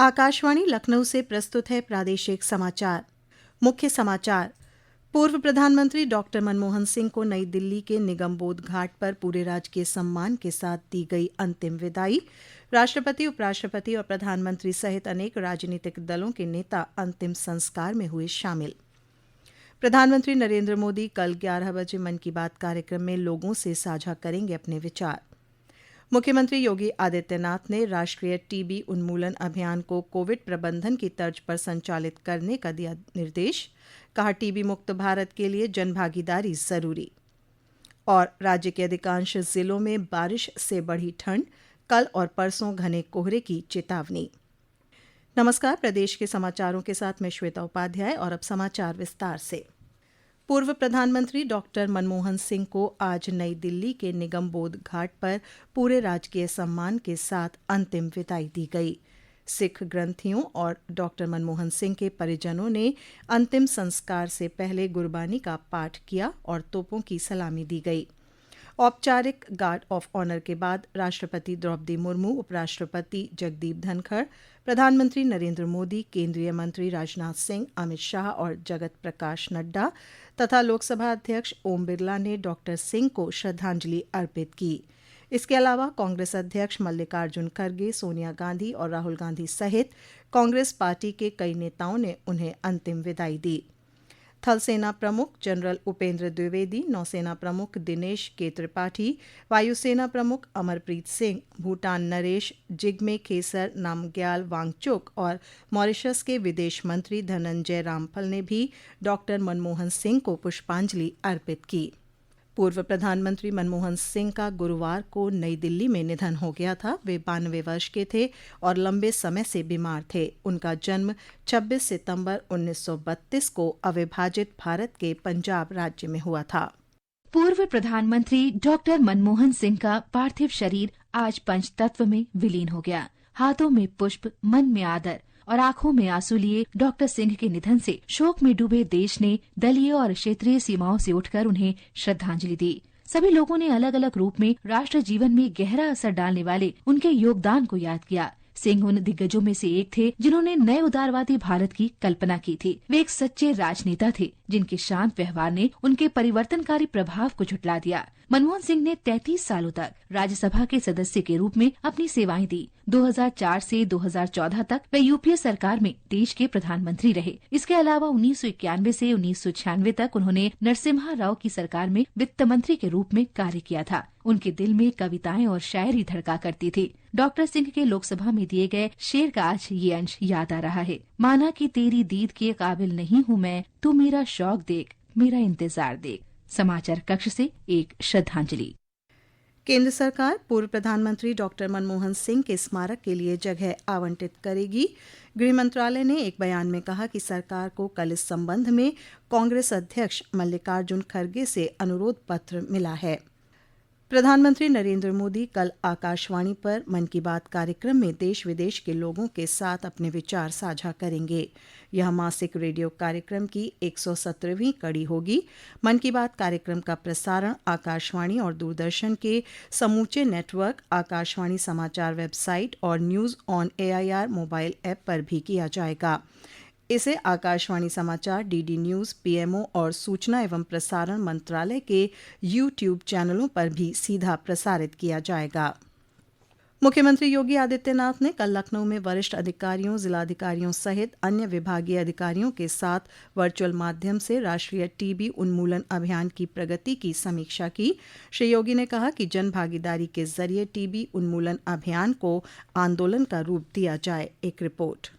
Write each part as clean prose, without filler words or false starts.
आकाशवाणी लखनऊ से प्रस्तुत है प्रादेशिक समाचार। मुख्य समाचार। पूर्व प्रधानमंत्री डॉक्टर मनमोहन सिंह को नई दिल्ली के निगमबोध घाट पर पूरे राजकीय सम्मान के साथ दी गई अंतिम विदाई। राष्ट्रपति, उपराष्ट्रपति और प्रधानमंत्री सहित अनेक राजनीतिक दलों के नेता अंतिम संस्कार में हुए शामिल। प्रधानमंत्री नरेंद्र मोदी कल 11 बजे मन की बात कार्यक्रम में लोगों से साझा करेंगे अपने विचार। मुख्यमंत्री योगी आदित्यनाथ ने राष्ट्रीय टीबी उन्मूलन अभियान को कोविड प्रबंधन की तर्ज पर संचालित करने का दिया निर्देश। कहा, टीबी मुक्त भारत के लिए जनभागीदारी जरूरी। और राज्य के अधिकांश जिलों में बारिश से बढ़ी ठंड, कल और परसों घने कोहरे की चेतावनी। नमस्कार, प्रदेश के समाचारों के साथ मैं श्वेता उपाध्याय और अब समाचार विस्तार से। पूर्व प्रधानमंत्री डॉक्टर मनमोहन सिंह को आज नई दिल्ली के निगमबोध घाट पर पूरे राजकीय सम्मान के साथ अंतिम विदाई दी गई। सिख ग्रंथियों और डॉक्टर मनमोहन सिंह के परिजनों ने अंतिम संस्कार से पहले गुरबानी का पाठ किया और तोपों की सलामी दी गई। औपचारिक गार्ड ऑफ ऑनर के बाद राष्ट्रपति द्रौपदी मुर्मू, उपराष्ट्रपति जगदीप धनखड़, प्रधानमंत्री नरेंद्र मोदी, केंद्रीय मंत्री राजनाथ सिंह, अमित शाह और जगत प्रकाश नड्डा तथा लोकसभा अध्यक्ष ओम बिरला ने डॉक्टर सिंह को श्रद्धांजलि अर्पित की। इसके अलावा कांग्रेस अध्यक्ष मल्लिकार्जुन खड़गे, सोनिया गांधी और राहुल गांधी सहित कांग्रेस पार्टी के कई नेताओं ने उन्हें अंतिम विदाई दी। थल सेना प्रमुख जनरल उपेंद्र द्विवेदी, नौसेना प्रमुख दिनेश के त्रिपाठी, वायुसेना प्रमुख अमरप्रीत सिंह, भूटान नरेश जिग्मे खेसर नामग्याल वांगचुक और मॉरिशस के विदेश मंत्री धनंजय रामफल ने भी डॉक्टर मनमोहन सिंह को पुष्पांजलि अर्पित की। पूर्व प्रधानमंत्री मनमोहन सिंह का गुरुवार को नई दिल्ली में निधन हो गया था। वे 92 वर्ष के थे और लंबे समय से बीमार थे। उनका जन्म 26 सितंबर 1932 को अविभाजित भारत के पंजाब राज्य में हुआ था। पूर्व प्रधानमंत्री डॉक्टर मनमोहन सिंह का पार्थिव शरीर आज पंचतत्व में विलीन हो गया। हाथों में पुष्प, मन में आदर और आंखों में आंसू लिए डॉक्टर सिंह के निधन से शोक में डूबे देश ने दलीय और क्षेत्रीय सीमाओं से उठकर उन्हें श्रद्धांजलि दी। सभी लोगों ने अलग अलग रूप में राष्ट्र जीवन में गहरा असर डालने वाले उनके योगदान को याद किया। सिंह उन दिग्गजों में से एक थे जिन्होंने नए उदारवादी भारत की कल्पना की थी। वे एक सच्चे राजनेता थे जिनके शांत व्यवहार ने उनके परिवर्तनकारी प्रभाव को झुठला दिया। मनमोहन सिंह ने 33 सालों तक राज्यसभा के सदस्य के रूप में अपनी सेवाएं दी। 2004 से 2014 तक वे यूपीए सरकार में देश के प्रधानमंत्री रहे। इसके अलावा 1991 से 1996 तक उन्होंने नरसिम्हा राव की सरकार में वित्त मंत्री के रूप में कार्य किया था। उनके दिल में कविताएं और शायरी धड़का करती थी। डॉक्टर सिंह के लोकसभा में दिए गए शेर का आज ये अंश याद आ रहा है। माना कि तेरी दीद के काबिल नहीं हूँ मैं, तू मेरा शौक देख, मेरा इंतजार देख। समाचार कक्ष से एक श्रद्धांजलि। केंद्र सरकार पूर्व प्रधानमंत्री डॉक्टर मनमोहन सिंह के स्मारक के लिए जगह आवंटित करेगी। गृह मंत्रालय ने एक बयान में कहा कि सरकार को कल इस संबंध में कांग्रेस अध्यक्ष मल्लिकार्जुन खड़गे से अनुरोध पत्र मिला है। प्रधानमंत्री नरेंद्र मोदी कल आकाशवाणी पर मन की बात कार्यक्रम में देश विदेश के लोगों के साथ अपने विचार साझा करेंगे। यह मासिक रेडियो कार्यक्रम की 117वीं कड़ी होगी। मन की बात कार्यक्रम का प्रसारण आकाशवाणी और दूरदर्शन के समूचे नेटवर्क, आकाशवाणी समाचार वेबसाइट और news on AIR mobile app पर भी किया जाएगा। इसे आकाशवाणी समाचार, DD न्यूज, PMO और सूचना एवं प्रसारण मंत्रालय के YouTube चैनलों पर भी सीधा प्रसारित किया जाएगा। मुख्यमंत्री योगी आदित्यनाथ ने कल लखनऊ में वरिष्ठ अधिकारियों, जिलाधिकारियों सहित अन्य विभागीय अधिकारियों के साथ वर्चुअल माध्यम से राष्ट्रीय टीबी उन्मूलन अभियान की प्रगति की समीक्षा की। श्री योगी ने कहा कि जन भागीदारी के जरिए टीबी उन्मूलन अभियान को आंदोलन का रूप दिया जाए। एक रिपोर्ट।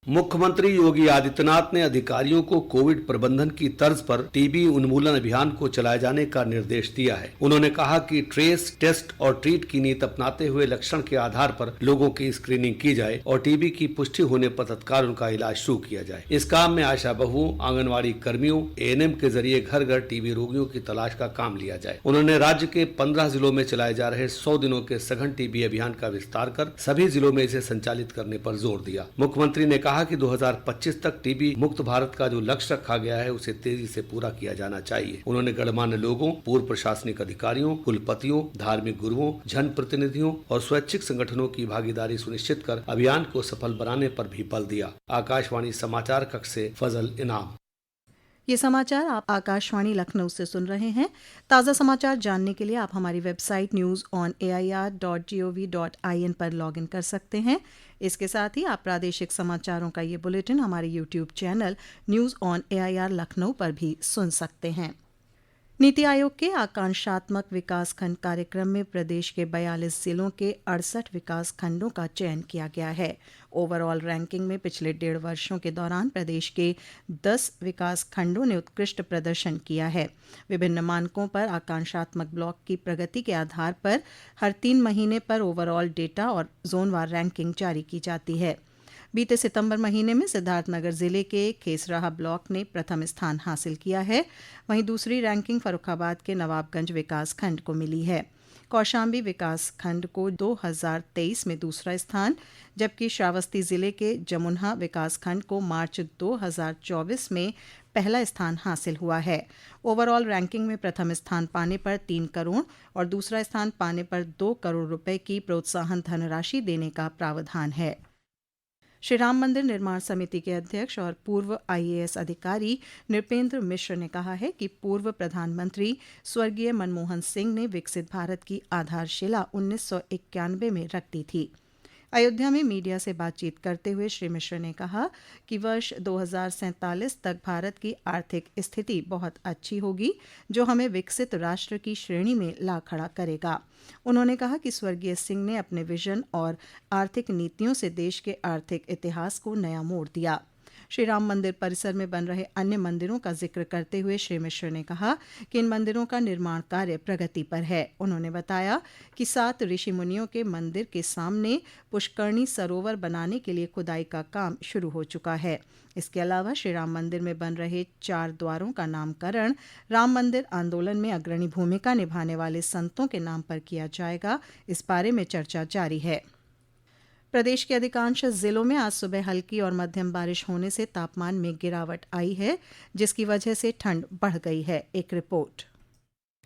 मुख्यमंत्री योगी आदित्यनाथ ने अधिकारियों को कोविड प्रबंधन की तर्ज पर टीबी उन्मूलन अभियान को चलाए जाने का निर्देश दिया है। उन्होंने कहा कि ट्रेस, टेस्ट और ट्रीट की नीति अपनाते हुए लक्षण के आधार पर लोगों की स्क्रीनिंग की जाए और टीबी की पुष्टि होने पर तत्काल उनका इलाज शुरू किया जाए। इस काम में आशा बहुओं, आंगनबाड़ी कर्मियों, ANM के जरिए घर घर टीबी रोगियों की तलाश का काम लिया जाए। उन्होंने राज्य के 15 जिलों में चलाए जा रहे 100 दिनों के सघन टीबी अभियान का विस्तार कर सभी जिलों में इसे संचालित करने पर जोर दिया। मुख्यमंत्री ने कहा कहा कि 2025 तक टीबी मुक्त भारत का जो लक्ष्य रखा गया है उसे तेजी से पूरा किया जाना चाहिए। उन्होंने गणमान्य लोगों, पूर्व प्रशासनिक अधिकारियों, कुलपतियों, धार्मिक गुरुओं, जन प्रतिनिधियों और स्वैच्छिक संगठनों की भागीदारी सुनिश्चित कर अभियान को सफल बनाने पर भी बल दिया। आकाशवाणी समाचार कक्ष से फजल इनाम। ये समाचार आप आकाशवाणी लखनऊ से सुन रहे हैं। ताज़ा समाचार जानने के लिए आप हमारी वेबसाइट newsonair.gov.in पर लॉगिन कर सकते हैं। इसके साथ ही आप प्रादेशिक समाचारों का ये बुलेटिन हमारे YouTube channel news on AIR Lucknow पर भी सुन सकते हैं। नीति आयोग के आकांक्षात्मक विकास खंड कार्यक्रम में प्रदेश के 42 जिलों के 68 विकास खंडों का चयन किया गया है। ओवरऑल रैंकिंग में पिछले 1.5 वर्षों के दौरान प्रदेश के 10 विकास खंडों ने उत्कृष्ट प्रदर्शन किया है। विभिन्न मानकों पर आकांक्षात्मक ब्लॉक की प्रगति के आधार पर हर 3 महीने पर ओवरऑल डेटा और जोनवार रैंकिंग जारी की जाती है। बीते सितंबर महीने में सिद्धार्थनगर जिले के खेसराहा ब्लॉक ने प्रथम स्थान हासिल किया है। वहीं दूसरी रैंकिंग फर्रुखाबाद के नवाबगंज विकास खंड को मिली है। कौशाम्बी विकास खंड को 2023 में दूसरा स्थान, जबकि श्रावस्ती जिले के जमुन्हा विकास खंड को मार्च 2024 में पहला स्थान हासिल हुआ है। ओवरऑल रैंकिंग में प्रथम स्थान पाने पर 3 करोड़ और दूसरा स्थान पाने पर 2 करोड़ रुपए की प्रोत्साहन धनराशि देने का प्रावधान है। श्री राम मंदिर निर्माण समिति के अध्यक्ष और पूर्व IAS अधिकारी नृपेंद्र मिश्र ने कहा है कि पूर्व प्रधानमंत्री स्वर्गीय मनमोहन सिंह ने विकसित भारत की आधारशिला 1991 में रख दी थी। अयोध्या में मीडिया से बातचीत करते हुए श्री मिश्र ने कहा कि वर्ष 2047 तक भारत की आर्थिक स्थिति बहुत अच्छी होगी, जो हमें विकसित राष्ट्र की श्रेणी में ला खड़ा करेगा। उन्होंने कहा कि स्वर्गीय सिंह ने अपने विजन और आर्थिक नीतियों से देश के आर्थिक इतिहास को नया मोड़ दिया। श्री राम मंदिर परिसर में बन रहे अन्य मंदिरों का जिक्र करते हुए श्री मिश्र ने कहा कि इन मंदिरों का निर्माण कार्य प्रगति पर है। उन्होंने बताया कि 7 ऋषि मुनियों के मंदिर के सामने पुष्करणी सरोवर बनाने के लिए खुदाई का काम शुरू हो चुका है। इसके अलावा श्री राम मंदिर में बन रहे 4 द्वारों का नामकरण राम मंदिर आंदोलन में अग्रणी भूमिका निभाने वाले संतों के नाम पर किया जाएगा। इस बारे में चर्चा जारी है। प्रदेश के अधिकांश जिलों में आज सुबह हल्की और मध्यम बारिश होने से तापमान में गिरावट आई है, जिसकी वजह से ठंड बढ़ गई है। एक रिपोर्ट।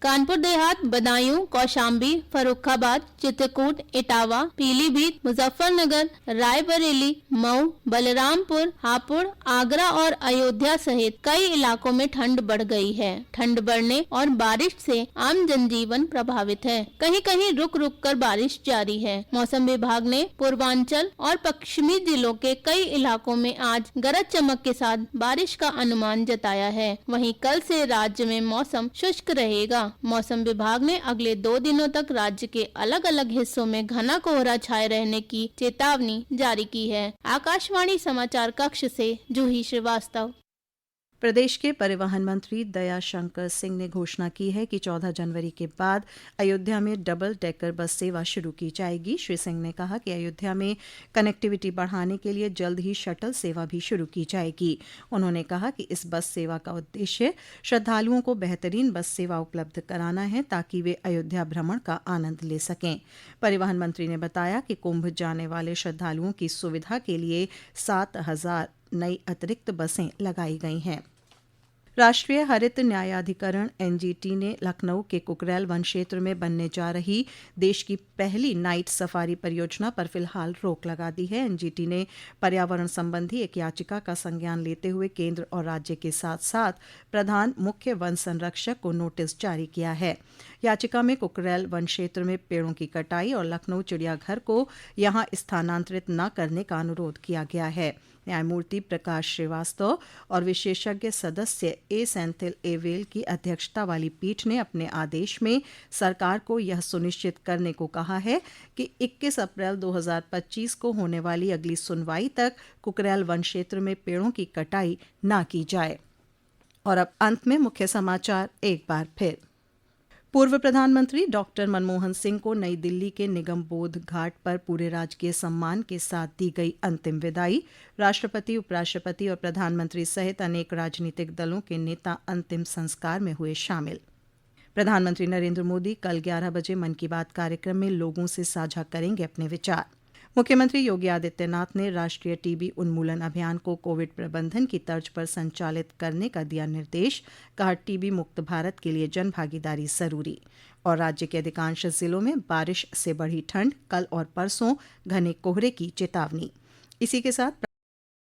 कानपुर देहात, बदायूं, कौशाम्बी, फर्रुखाबाद, चित्रकूट, इटावा, पीलीभीत, मुजफ्फरनगर, रायबरेली, मऊ, बलरामपुर, हापुड़, आगरा और अयोध्या सहित कई इलाकों में ठंड बढ़ गई है। ठंड बढ़ने और बारिश से आम जनजीवन प्रभावित है। कहीं कहीं रुक रुक कर बारिश जारी है। मौसम विभाग ने पूर्वांचल और पश्चिमी जिलों के कई इलाकों में आज गरज चमक के साथ बारिश का अनुमान जताया है। वहीं कल से राज्य में मौसम शुष्क रहेगा। मौसम विभाग ने अगले 2 दिनों तक राज्य के अलग अलग हिस्सों में घना कोहरा छाए रहने की चेतावनी जारी की है। आकाशवाणी समाचार कक्ष से जूही श्रीवास्तव। प्रदेश के परिवहन मंत्री दयाशंकर सिंह ने घोषणा की है कि 14 जनवरी के बाद अयोध्या में डबल डेकर बस सेवा शुरू की जाएगी। श्री सिंह ने कहा कि अयोध्या में कनेक्टिविटी बढ़ाने के लिए जल्द ही शटल सेवा भी शुरू की जाएगी। उन्होंने कहा कि इस बस सेवा का उद्देश्य श्रद्धालुओं को बेहतरीन बस सेवा उपलब्ध कराना है, ताकि वे अयोध्या भ्रमण का आनंद ले सकें। परिवहन मंत्री ने बताया कि कुंभ जाने वाले श्रद्धालुओं की सुविधा के लिए 7,000 नई अतिरिक्त बसें लगाई गई हैं। राष्ट्रीय हरित न्यायाधिकरण NGT ने लखनऊ के कुकरेल वन क्षेत्र में बनने जा रही देश की पहली नाइट सफारी परियोजना पर फिलहाल रोक लगा दी है। NGT ने पर्यावरण संबंधी एक याचिका का संज्ञान लेते हुए केंद्र और राज्य के साथ साथ प्रधान मुख्य वन संरक्षक को नोटिस जारी किया है। याचिका में कुकरेल वन क्षेत्र में पेड़ों की कटाई और लखनऊ चिड़ियाघर को यहां स्थानांतरित न करने का अनुरोध किया गया है। न्यायमूर्ति प्रकाश श्रीवास्तव और विशेषज्ञ सदस्य ए सेंथिल एवेल की अध्यक्षता वाली पीठ ने अपने आदेश में सरकार को यह सुनिश्चित करने को कहा है कि 21 अप्रैल 2025 को होने वाली अगली सुनवाई तक कुकरेल वन क्षेत्र में पेड़ों की कटाई न की जाए। और अब अंत में मुख्य समाचार एक बार फिर। पूर्व प्रधानमंत्री डॉक्टर मनमोहन सिंह को नई दिल्ली के निगम बोध घाट पर पूरे राजकीय सम्मान के साथ दी गई अंतिम विदाई। राष्ट्रपति, उपराष्ट्रपति और प्रधानमंत्री सहित अनेक राजनीतिक दलों के नेता अंतिम संस्कार में हुए शामिल। प्रधानमंत्री नरेंद्र मोदी कल 11 बजे मन की बात कार्यक्रम में लोगों से साझा करेंगे अपने विचार। मुख्यमंत्री योगी आदित्यनाथ ने राष्ट्रीय टीबी उन्मूलन अभियान को कोविड प्रबंधन की तर्ज पर संचालित करने का दिया निर्देश, कहा टीबी मुक्त भारत के लिए जन भागीदारी जरूरी। और राज्य के अधिकांश जिलों में बारिश से बढ़ी ठंड, कल और परसों घने कोहरे की चेतावनी। इसी के साथ